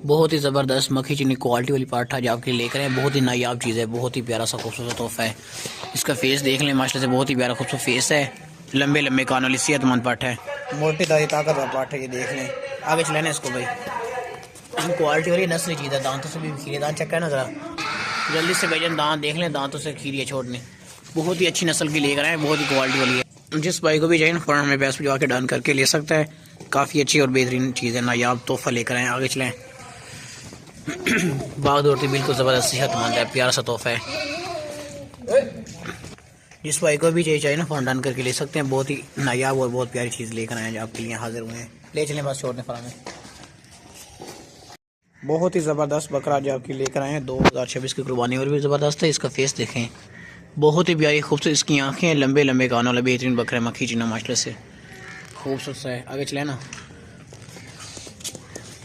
बहुत ही ज़बरदस्त मक्खी चीनी क्वालिटी वाली पार्ट आज आपके लिए लेकर आए। बहुत ही नायाब चीज़ है, बहुत ही प्यारा सा खूबसूरत तोहफा है। इसका फेस देख लें, माशाल्लाह से बहुत ही प्यारा खूबसूरत फेस है। लंबे लंबे कान वाली सेहतमंद पार्ट है, मोटी दादी ताकतवर पार्ट है। ये देख लें, आगे चलाना इसको भाई। क्वालिटी वाली नस्ली चीज़ है, दांतों से भी खीरे। दांत चेक करना ज़रा जल्दी से भाईजान, दांत देख लें, दांतों से खीरी है छोड़ने। बहुत ही अच्छी नस्ल की लेकर आए, बहुत ही क्वालिटी वाली है। जिस भाई को भी चाहिए ना फ़ौरन हमें पैसे भिजवा के डन करके ले सकता है। काफ़ी अच्छी और बेहतरीन चीज़ है, नायाब तोहफा लेकर आए। आगे चलें। बाग दौड़ती बिल्कुल ज़बरदस्त सेहतमंद है, प्यारा सा तोहफा है। जिस भाई को भी चाहिए ना फ़ौरन डन करके ले सकते हैं। बहुत ही नायाब और बहुत प्यारी चीज़ लेकर आए, आपके लिए हाजिर हुए हैं। ले चलें बस छोड़ने फराने। बहुत ही ज़बरदस्त बकरा आज आपके लेकर आए हैं। 2026 की कुर्बानी और भी ज़बरदस्त है। इसका फेस देखें, बहुत ही प्यारी खूबसूरत इसकी आंखें, लंबे लंबे कानों वाला बेहतरीन बकरा है। मक्खी चीना माशाल्लाह से खूबसूरत सा है। आगे चले ना,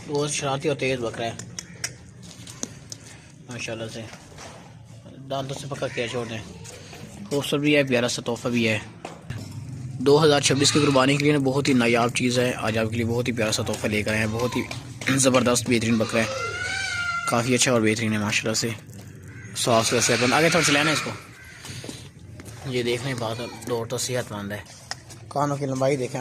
बहुत शरारती और तेज़ बकरा है माशाल्लाह से। दांतों से पकड़ के छोड़ दें। खूबसूरत भी है, प्यारा सा तोहफा भी है। 2026 की कुर्बानी के लिए बहुत ही नायाब चीज़ है। आज आपके लिए बहुत ही प्यारा सा तोहफा लेकर आए हैं। बहुत ही ज़बरदस्त बेहतरीन बकरा है, काफ़ी अच्छा और बेहतरीन है माशाल्लाह से। साफ सुथरा सेहतमंद। आगे थोड़ा चलाना इसको। ये देखने बात दौड़ तो सेहतमंद है। कानों की लंबाई देखें,